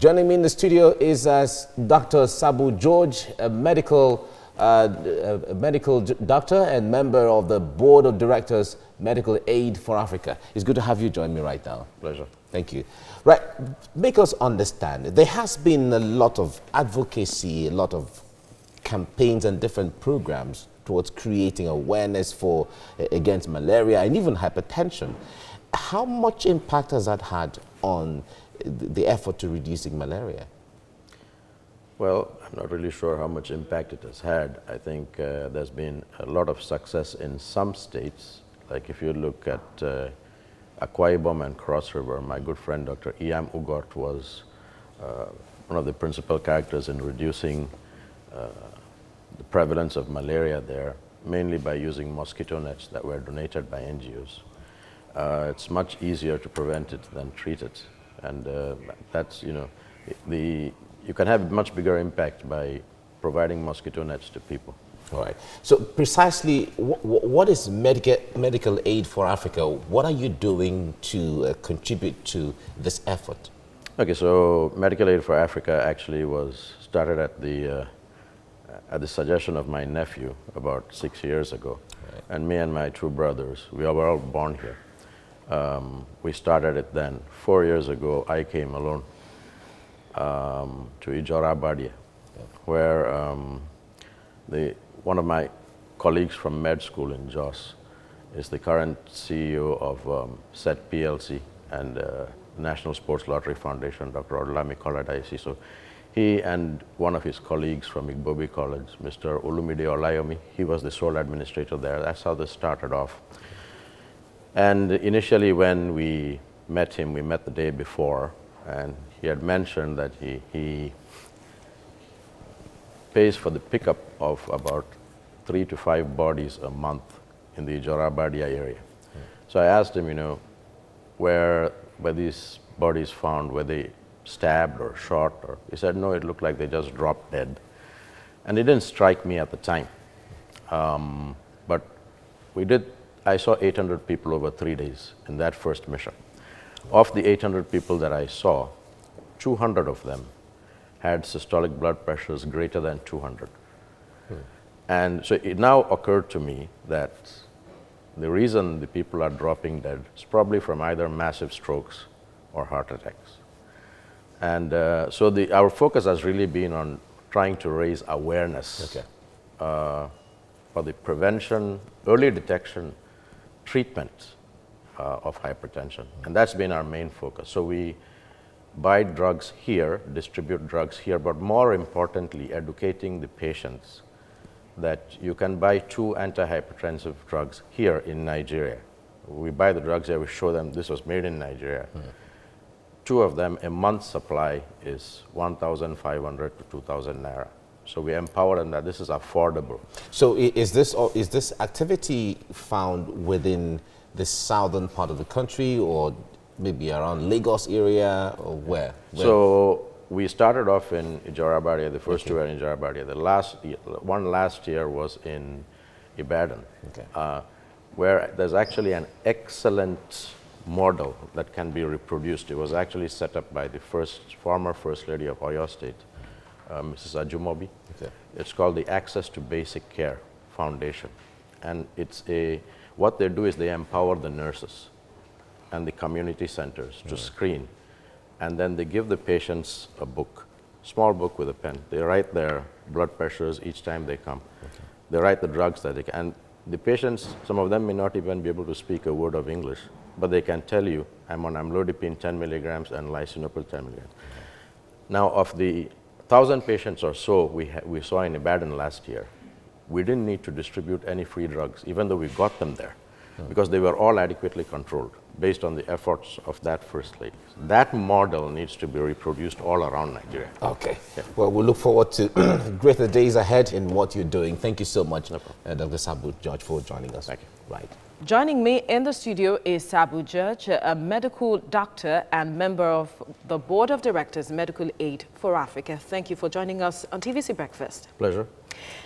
Joining me in the studio is Dr. Sabu George, a medical doctor and member of the Board of Directors, Medical Aid for Africa. It's good to have you join me right now. Pleasure. Thank you. Right, make us understand. There has been a lot of advocacy, a lot of campaigns and different programs towards creating awareness against malaria and even hypertension. How much impact has that had on the effort to reducing malaria? Well, I'm not really sure how much impact it has had. I think there's been a lot of success in some states. Like if you look at Akwa Ibom and Cross River, my good friend Dr. Iam Ugot was one of the principal characters in reducing the prevalence of malaria there, mainly by using mosquito nets that were donated by NGOs. It's much easier to prevent it than treat it. And that's, you can have a much bigger impact by providing mosquito nets to people. All right. So precisely, what is Medical Aid for Africa? What are you doing to contribute to this effort? Okay, so Medical Aid for Africa actually was started at the suggestion of my nephew about 6 years ago. Right. And me and my two brothers, we were all born here. We started it then. 4 years ago, I came alone to Ijora Badia, where one of my colleagues from med school in Jos is the current CEO of SET PLC and National Sports Lottery Foundation, Dr. Odlami Koladaisi. So he and one of his colleagues from Igbobi College, Mr. Olumide Olayomi, he was the sole administrator there. That's how this started off. And initially when we met him, we met the day before, and he had mentioned that he pays for the pickup of about 3 to 5 bodies a month in the Ijora Badia area. So I asked him, where were these bodies found? Were they stabbed or shot? Or he said, no, it looked like they just dropped dead. And it didn't strike me at the time. But I saw 800 people over 3 days in that first mission. Of the 800 people that I saw, 200 of them had systolic blood pressures greater than 200. And so it now occurred to me that the reason the people are dropping dead is probably from either massive strokes or heart attacks. And so our focus has really been on trying to raise awareness for the prevention, early detection, treatment of hypertension. And that's been our main focus. So we buy drugs here, distribute drugs here, but more importantly, educating the patients that you can buy 2 antihypertensive drugs here in Nigeria. We buy the drugs here, we show them this was made in Nigeria. 2 of them, a month's supply is 1,500 to 2,000 naira. So we empower them that this is affordable. So is this activity found within the southern part of the country, or maybe around Lagos area, or where? So we started off in Ijora Badia. The first 2 were in Ijora Badia. The one last year was in Ibadan, where there's actually an excellent model that can be reproduced. It was actually set up by the former First Lady of Oyo State, Mrs. Ajumobi. It's called the Access to Basic Care Foundation. And what they do is they empower the nurses and the community centers to screen. And then they give the patients a book, small book with a pen. They write their blood pressures each time they come. They write the drugs that they can. And the patients, some of them may not even be able to speak a word of English, but they can tell you, I'm on amlodipine 10 milligrams and lisinopril 10 milligrams. Now, of the 1,000 patients or so we saw in Ibadan last year, we didn't need to distribute any free drugs, even though we got them there, because they were all adequately controlled based on the efforts of that First Lady. That model needs to be reproduced all around Nigeria. Okay. Yeah. Well, we'll look forward to greater days ahead in what you're doing. Thank you so much, Dr. Sabu George, for joining us. Thank you. Right. Joining me in the studio is Sabu George, a medical doctor and member of the Board of Directors, Medical Aid for Africa. Thank you for joining us on TVC Breakfast. Pleasure.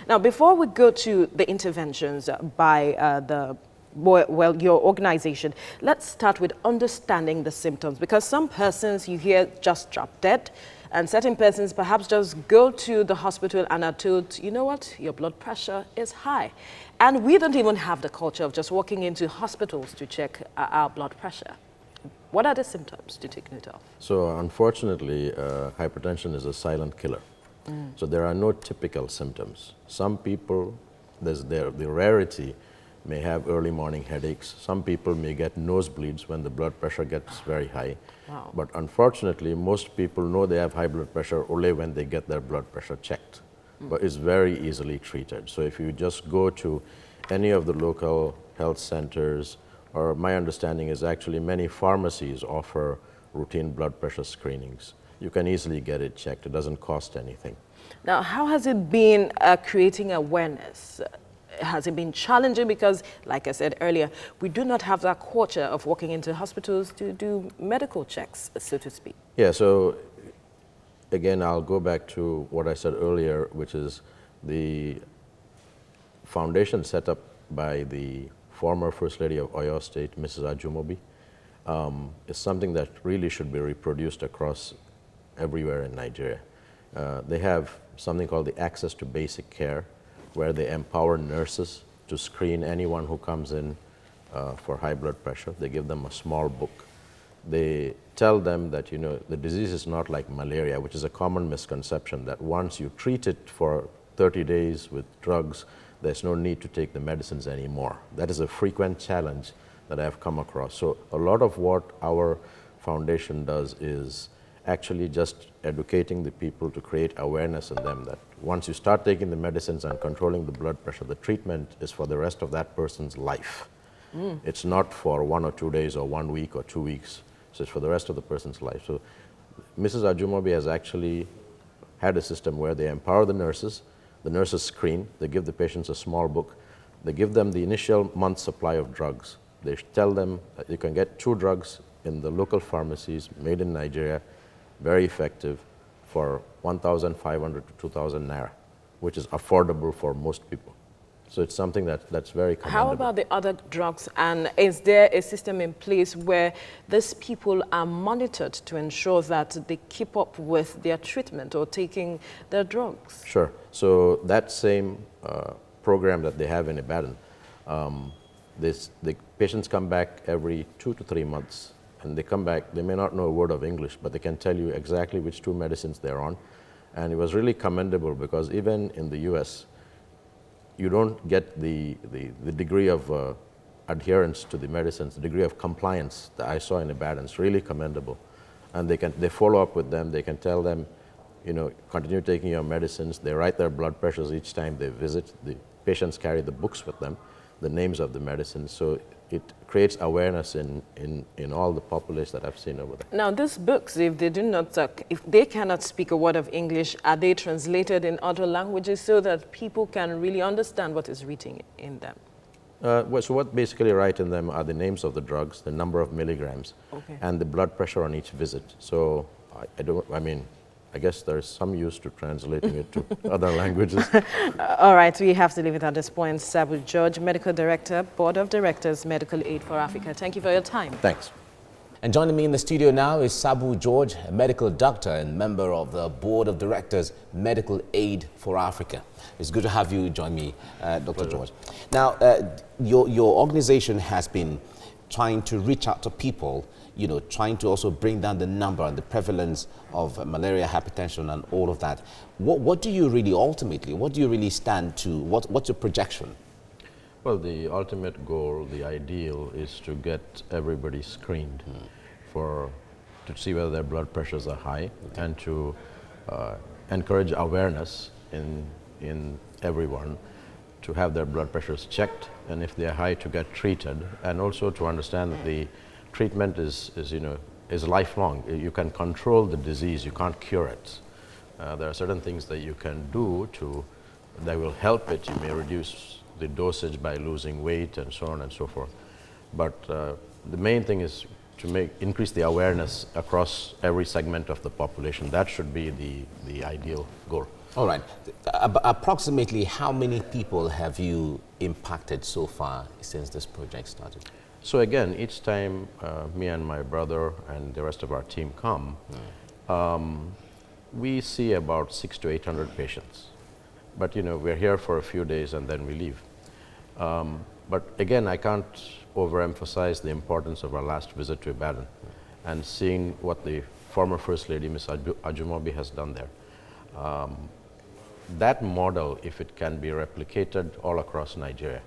Now, before we go to the interventions by the well, your organization. Let's start with understanding the symptoms, because some persons you hear just drop dead, and certain persons perhaps just go to the hospital and are told, you know what, your blood pressure is high. And we don't even have the culture of just walking into hospitals to check our blood pressure. What are the symptoms to take note of? So unfortunately, hypertension is a silent killer. So there are no typical symptoms. Some people, the rarity, may have early morning headaches. Some people may get nosebleeds when the blood pressure gets very high. Wow. But unfortunately, most people know they have high blood pressure only when they get their blood pressure checked. But it's very easily treated. So if you just go to any of the local health centers, or my understanding is actually many pharmacies offer routine blood pressure screenings. You can easily get it checked. It doesn't cost anything. Now, how has it been creating awareness? Has it been challenging? Because, like I said earlier, we do not have that culture of walking into hospitals to do medical checks, so to speak. Yeah, so again, I'll go back to what I said earlier, which is the foundation set up by the former First Lady of Oyo State, Mrs. Ajumobi, is something that really should be reproduced across everywhere in Nigeria. They have something called the Access to Basic Care, where they empower nurses to screen anyone who comes in for high blood pressure. They give them a small book. They tell them that, you know, the disease is not like malaria, which is a common misconception, that once you treat it for 30 days with drugs, there's no need to take the medicines anymore. That is a frequent challenge that I've come across. So a lot of what our foundation does is actually just educating the people to create awareness in them that once you start taking the medicines and controlling the blood pressure, the treatment is for the rest of that person's life. It's not for 1 or 2 days or 1 week or 2 weeks. So it's for the rest of the person's life. So Mrs. Ajumobi has actually had a system where they empower the nurses screen, they give the patients a small book, they give them the initial month's supply of drugs. They tell them that you can get 2 drugs in the local pharmacies made in Nigeria, very effective, for 1,500 to 2,000 naira, which is affordable for most people. So it's something that's very commendable. How about the other drugs? And is there a system in place where these people are monitored to ensure that they keep up with their treatment or taking their drugs? Sure. So that same program that they have in Ibadan, the patients come back every 2 to 3 months. And they come back, they may not know a word of English, but they can tell you exactly which 2 medicines they're on. And it was really commendable because even in the US, you don't get the degree of adherence to the medicines, the degree of compliance that I saw in Ibadan. It's really commendable. And they follow up with them, they can tell them, you know, continue taking your medicines. They write their blood pressures each time they visit. The patients carry the books with them, the names of the medicines. So it creates awareness in all the populace that I've seen over there. Now, these books, if they cannot speak a word of English, are they translated in other languages so that people can really understand what is written in them? So what basically write in them are the names of the drugs, the number of milligrams, and the blood pressure on each visit. So I guess there's some use to translating it to other languages. All right, we have to leave it at this point. Sabu George, Medical Director, Board of Directors, Medical Aid for Africa. Thank you for your time. Thanks. And joining me in the studio now is Sabu George, a medical doctor and member of the Board of Directors, Medical Aid for Africa. It's good to have you join me, Dr. George. Now, your organization has been trying to reach out to people, you know, trying to also bring down the number and the prevalence of malaria, hypertension, and all of that. What do you really ultimately, what do you really stand to? What's your projection? Well, the ultimate goal, the ideal, is to get everybody screened to see whether their blood pressures are high, and to encourage awareness in everyone to have their blood pressures checked, and if they are high, to get treated, and also to understand that the treatment is lifelong. You can control the disease, you can't cure it. There are certain things that you can do that will help it. You may reduce the dosage by losing weight and so on and so forth. But the main thing is increase the awareness across every segment of the population. That should be the ideal goal. All right. Approximately how many people have you impacted so far since this project started? So again, each time me and my brother and the rest of our team come, we see about 600 to 800 patients. But we're here for a few days and then we leave. But again, I can't overemphasize the importance of our last visit to Ibadan and seeing what the former First Lady, Ms. Ajumobi, has done there. That model, if it can be replicated all across Nigeria,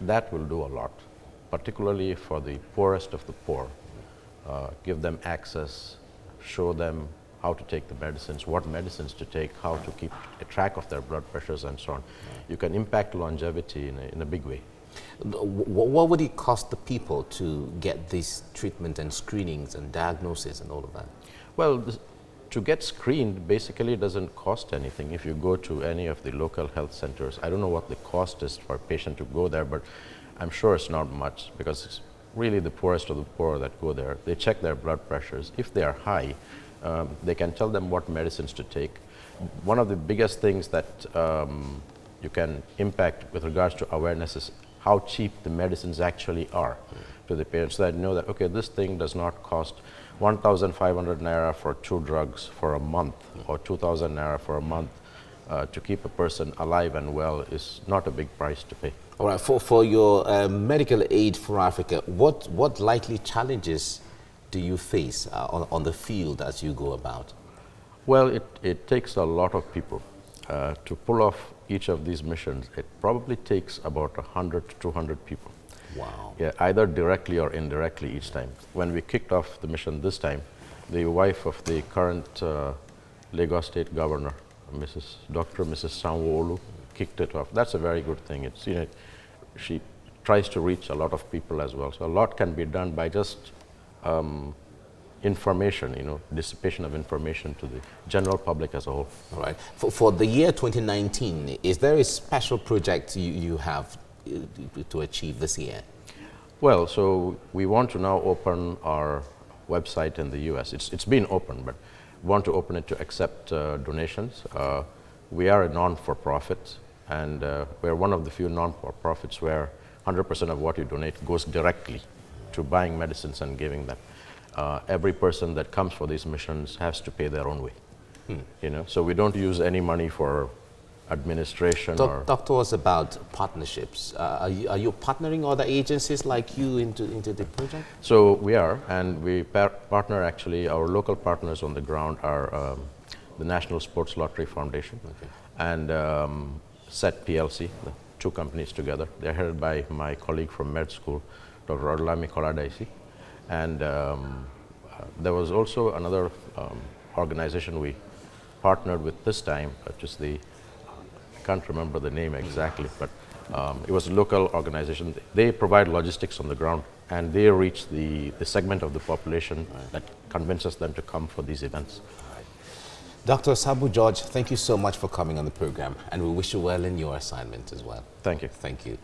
that will do a lot, particularly for the poorest of the poor. Give them access, show them how to take the medicines, what medicines to take, how to keep a track of their blood pressures and so on. You can impact longevity in a big way. What would it cost the people to get this treatment and screenings and diagnosis and all of that? Well, to get screened basically doesn't cost anything. If you go to any of the local health centers, I don't know what the cost is for a patient to go there, but I'm sure it's not much because it's really the poorest of the poor that go there. They check their blood pressures. If they are high, they can tell them what medicines to take. One of the biggest things that you can impact with regards to awareness is how cheap the medicines actually are to the patients, so that know that, okay, this thing does not cost 1,500 naira for 2 drugs for a month or 2,000 naira for a month. To keep a person alive and well is not a big price to pay. All right, for your medical aid for Africa, what likely challenges do you face on the field as you go about? Well, it takes a lot of people. To pull off each of these missions, it probably takes about 100 to 200 people. Wow. Yeah, either directly or indirectly each time. When we kicked off the mission this time, the wife of the current Lagos State Governor, Mrs. Sanwo-Olu, kicked it off. That's a very good thing. It's, she tries to reach a lot of people as well. So a lot can be done by just information, dissipation of information to the general public as a whole. All right. For the year 2019, is there a special project you have to achieve this year? Well, so we want to now open our website in the US. It's been open, but we want to open it to accept donations. We are a non-for-profit, and we're one of the few non-for-profits where 100% of what you donate goes directly to buying medicines and giving them. Every person that comes for these missions has to pay their own way. So we don't use any money for administration. Talk to us about partnerships. Are you partnering other agencies like you into the project? So we are, and we partner actually. Our local partners on the ground are the National Sports Lottery Foundation and SET PLC, the 2 companies together. They're headed by my colleague from med school, Dr. Odolami Koladaisi. And there was also another organization we partnered with this time, which is I can't remember the name exactly, but it was a local organization. They provide logistics on the ground, and they reach the segment of the population that convinces them to come for these events. Dr. Sabu George, thank you so much for coming on the program, and we wish you well in your assignment as well. Thank you. Thank you.